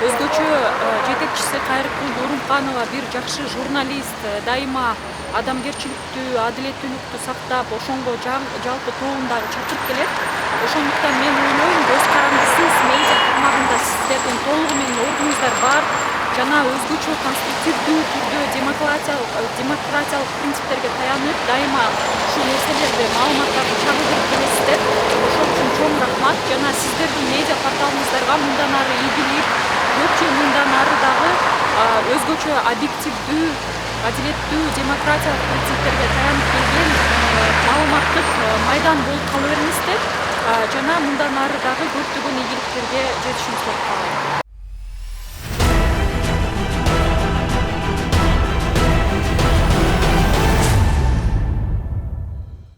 өзгөчө жетекчиси Кайрыкул Урунканова бир жакшы журналист, дайыма адамгерчиликтүү, адилеттүүлүктү сактап, ошонго жалпы тобун дагы чакырып келет. Ошондуктан мен ойлойм, көз карандысыз медиа тармагында сиздердин толугу менен ордуңуздар бар жана өзгөчө конструктивдүү түрдө демократиялык принциптерге таянып, дайыма ушул нерселерди, маалыматтарды чагылдырып келесиздер. Ошол үчүн чоң рахмат жана сиздердин медиа порталыңыздарга мындан ары ийгилик, көпчү мындан ары дагы өзгөчө объективдүү, адилеттүү, демократиялык принциптерге таянып келген маалыматтык майдан болуп кала бериңиздер жана мындан ары дагы көптөгөн ийгиликтерге жетишиңиз болуп калат.